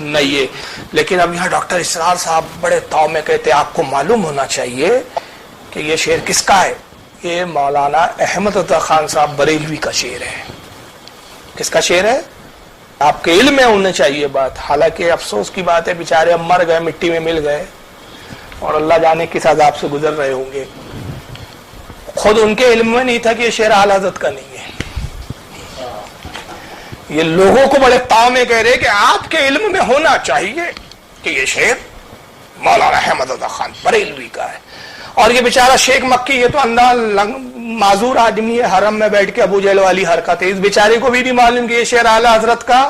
نہیں ہے. لیکن اب یہاں ڈاکٹر اسرار صاحب بڑے تاؤ میں کہتے آپ کو معلوم ہونا چاہیے کہ یہ شعر کس کا ہے. یہ مولانا احمد رضا خان صاحب بریلوی کا شعر ہے. کس کا شعر ہے؟ آپ کے علم میں ہونا چاہیے بات. حالانکہ افسوس کی بات ہے بیچارے اب مر گئے, مٹی میں مل گئے اور اللہ جانے کس عذاب سے گزر رہے ہوں گے. خود ان کے علم میں نہیں تھا کہ یہ شعر اعلی حضرت کا نہیں ہے. یہ لوگوں کو بڑے تاؤ میں کہہ رہے کہ آپ کے علم میں ہونا چاہیے کہ یہ شعر مولانا احمد رضا خان بریلوی کا ہے. اور یہ بیچارہ شیخ مکی, یہ تو اندھا معذور آدمی ہے, حرم میں بیٹھ کے ابو جہل والی حرکت ہے. اس بیچارے کو بھی نہیں معلوم کہ یہ شعر اعلی حضرت کا.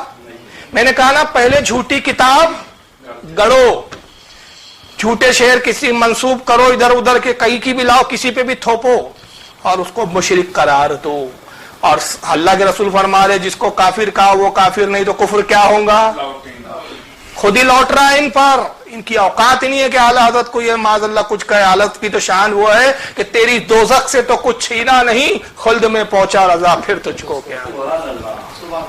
میں نے کہا نا پہلے جھوٹی کتاب گڑو, جھوٹے شعر کسی منسوب کرو ادھر ادھر کے, کہیں کی بھی لاؤ, کسی پہ بھی تھوپو اور اس کو مشرک قرار دو. اور اللہ کے رسول فرما رہے جس کو کافر کہا وہ کافر نہیں تو کفر کیا ہوگا, خود ہی لوٹ رہا ہے ان پر. ان کی اوقات نہیں ہے کہ اعلی حضرت کو یہ معاذ اللہ کچھ کہے. حالت کی تو شان وہ ہے کہ تیری دوزخ سے تو کچھ چھینا نہیں, خلد میں پہنچا رضا پھر تجھ کو کیا.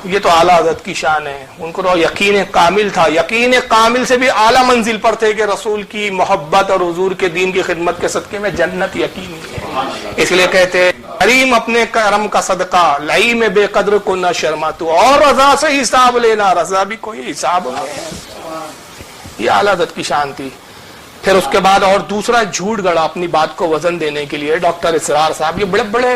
یہ تو اعلی حضرت کی شان ہے. ان کو تو یقین کامل تھا, یقین کامل سے بھی اعلی منزل پر تھے کہ رسول کی محبت اور حضور کے دین کی خدمت کے صدقے میں جنت یقینی ہے. اس لیے کہتے کریم اپنے کرم کا صدقہ لائی میں بے قدر کو نہ شرما تو, اور رضا سے حساب لینا, رضا بھی کوئی حساب نہیں. یہ اعلی حضرت کی شان تھی. پھر اس کے بعد اور دوسرا جھوٹ گڑا اپنی بات کو وزن دینے کے لیے ڈاکٹر اسرار صاحب. یہ بڑے بڑے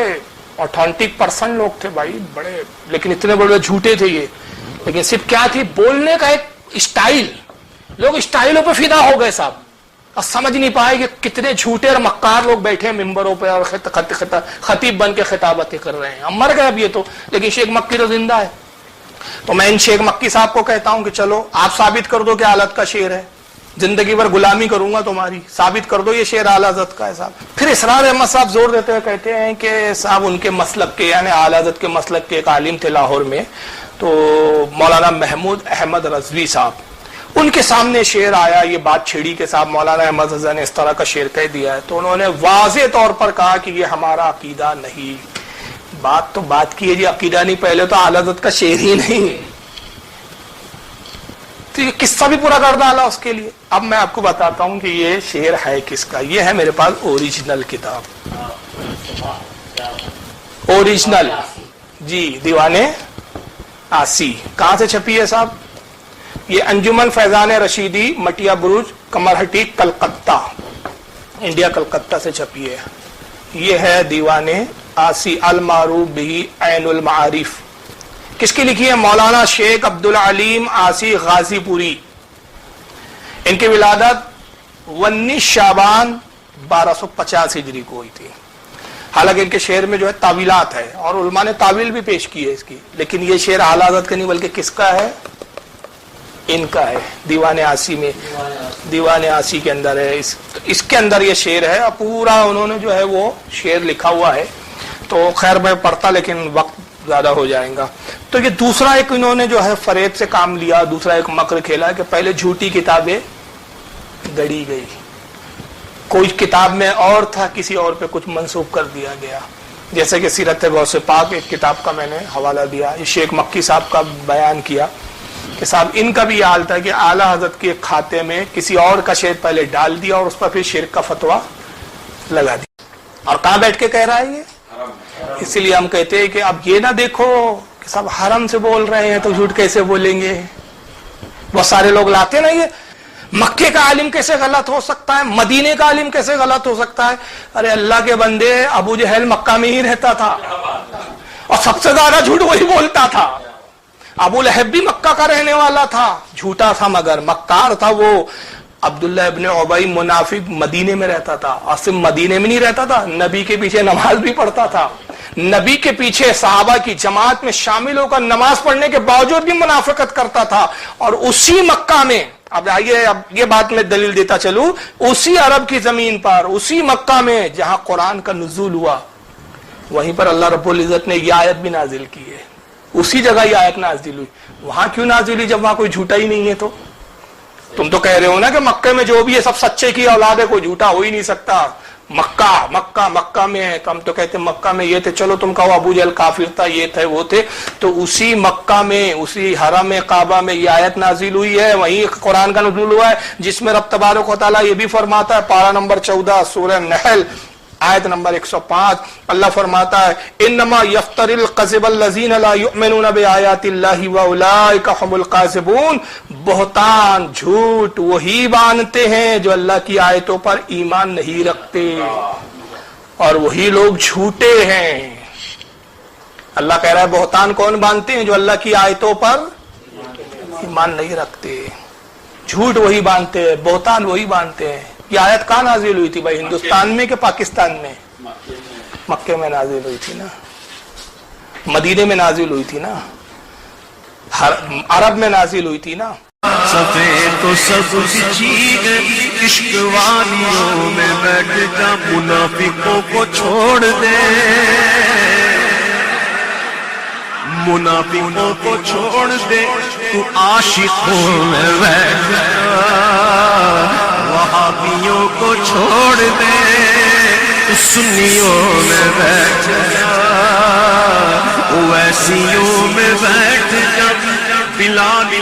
اوتھینٹک پرسن لوگ تھے بھائی, بڑے, لیکن اتنے بڑے جھوٹے تھے یہ. لیکن صرف کیا تھی بولنے کا ایک اسٹائل, لوگ اسٹائلوں پہ فدا ہو گئے صاحب, اور سمجھ نہیں پائے کہ کتنے جھوٹے اور مکار لوگ بیٹھے ہیں ممبروں پہ اور خطیب بن کے خطابتیں کر رہے ہیں. ہم مر گئے اب یہ تو, لیکن شیخ مکی تو زندہ ہے. تو میں ان شیخ مکی صاحب کو کہتا ہوں کہ چلو آپ ثابت کر دو کہ اعلی حضرت کا شعر ہے, زندگی بھر غلامی کروں گا تمہاری, ثابت کر دو یہ شعر اعلی حضرت کا ہے صاحب. پھر اسرار احمد صاحب زور دیتے ہوئے کہتے ہیں کہ صاحب ان کے مسلک کے یعنی اعلی حضرت کے مسلک کے ایک عالم تھے لاہور میں, تو مولانا محمود احمد رضوی صاحب, ان کے سامنے شعر آیا, یہ بات چھڑی کہ صاحب مولانا احمد رضا نے اس طرح کا شعر کہہ دیا ہے. تو انہوں نے واضح طور پر کہا کہ یہ ہمارا عقیدہ نہیں. بات تو بات کی ہے جی, عقیدہ نہیں, پہلے تو اعلی حضرت کا شعر ہی نہیں. تو یہ قصہ بھی پورا کر ڈالا اس کے لیے. اب میں آپ کو بتاتا ہوں کہ یہ شعر ہے کس کا. یہ ہے میرے پاس اوریجنل کتاب, اوریجنل جی, دیوان آسی. کہاں سے چھپی ہے صاحب؟ یہ انجمن فیضان رشیدی, مٹیا بروج, کمرہٹی, کلکتہ, انڈیا کلکتہ سے چھپی ہے. یہ ہے دیوان آسی المعروف بہ عین المعارف. کس کی لکھی ہے؟ مولانا شیخ عبدالعلیم آسی غازی پوری. ان کی ولادت 19 شعبان 1250 ہجری کو ہوئی تھی. حالانکہ ان کے شعر میں جو ہے تعویلات ہے اور علماء نے تعویل بھی پیش کی ہے اس کی, لیکن یہ شعر اعلی حضرت کا نہیں بلکہ کس کا ہے؟ ان کا ہے. دیوان آسی میں, دیوان آسی کے اندر ہے. اس کے اندر یہ شعر ہے, پورا انہوں نے جو ہے وہ شعر لکھا ہوا ہے. تو خیر میں پڑھتا لیکن وقت زیادہ ہو جائے گا. تو یہ دوسرا ایک انہوں نے جو ہے فریب سے کام لیا, دوسرا ایک مکر کھیلا کہ پہلے جھوٹی کتابیں گڑی گئی, کوئی کتاب میں اور تھا کسی اور پہ کچھ منسوب کر دیا گیا. جیسے کہ سیرت غوث پاک ایک کتاب کا میں نے حوالہ دیا, شیخ مکی صاحب کا بیان کیا کہ صاحب ان کا بھی یہ حال تھا کہ اعلی حضرت کے کھاتے میں کسی اور کا شعر پہلے ڈال دیا اور اس پر پھر شرک کا فتویٰ لگا دیا. اور کہاں بیٹھ کے کہہ رہا ہے یہ؟ اسی لیے ہم کہتے ہیں کہ اب یہ نہ دیکھو کہ سب حرم سے بول رہے ہیں تو جھوٹ کیسے بولیں گے. بہت سارے لوگ لاتے نا یہ مکے کا عالم کیسے غلط ہو سکتا ہے, مدینے کا عالم کیسے غلط ہو سکتا ہے. ارے اللہ کے بندے, ابو جہل مکہ میں ہی رہتا تھا اور سب سے زیادہ جھوٹ وہی بولتا تھا. ابو لہب بھی مکہ کا رہنے والا تھا, جھوٹا تھا مگر مکار تھا وہ. عبداللہ ابن عبی منافق مدینے میں رہتا تھا, اور صرف مدینے میں نہیں رہتا تھا, نبی کے پیچھے نماز بھی پڑھتا تھا, نبی کے پیچھے صحابہ کی جماعت میں شامل ہو کر نماز پڑھنے کے باوجود بھی منافقت کرتا تھا. اور اسی مکہ میں, اب آئیے اب یہ بات میں دلیل دیتا چلوں, اسی عرب کی زمین پر, اسی مکہ میں جہاں قرآن کا نزول ہوا, وہیں پر اللہ رب العزت نے یہ آیت بھی نازل کی ہے. اسی جگہ یہ آیت نازل ہوئی. وہاں کیوں نازل ہوئی جب وہاں کوئی جھوٹا ہی نہیں ہے؟ تو تم تو کہہ رہے ہو نا کہ مکے میں جو بھی ہے سب سچے کی اولاد ہے, کوئی جھوٹا ہو ہی نہیں سکتا. مکہ میں ہے. تو ہم تو کہتے ہیں مکہ میں یہ تھے, چلو تم کہو ابو جہل کافر تھا, یہ تھے وہ تھے, تو اسی مکہ میں, اسی حرم کعبہ میں یہ آیت نازل ہوئی ہے, وہیں قرآن کا نزول ہوا ہے جس میں رب تبارک و تعالیٰ یہ بھی فرماتا ہے, پارہ نمبر 14 سورہ نحل آیت نمبر 105, اللہ فرماتا ہے انما یفتر الکذب الذین لا یؤمنون بآیات اللہ واولئک هم الکاذبون. بہتان, جھوٹ وہی باندھتے ہیں جو اللہ کی آیتوں پر ایمان نہیں رکھتے, اور وہی لوگ جھوٹے ہیں. اللہ کہہ رہا ہے بہتان کون باندھتے ہیں؟ جو اللہ کی آیتوں پر ایمان نہیں رکھتے. جھوٹ وہی باندھتے ہیں, بہتان وہی باندھتے ہیں. یہ آیت کہاں نازل ہوئی تھی بھائی, ہندوستان میں کہ پاکستان میں؟ مکے میں نازل ہوئی تھی نا, مدینے میں نازل ہوئی تھی نا, عرب میں نازل ہوئی تھی نا. سفید تو سبز چیز عشق والیوں میں بیٹھ جا, منافقوں کو چھوڑ دے, منافقوں کو چھوڑ دے, تو عاشقوں میں بیٹھ جا, وہابیوں کو چھوڑ دے, تو سنیوں میں بیٹھ جا, اویسیوں میں بیٹھ جا. بلال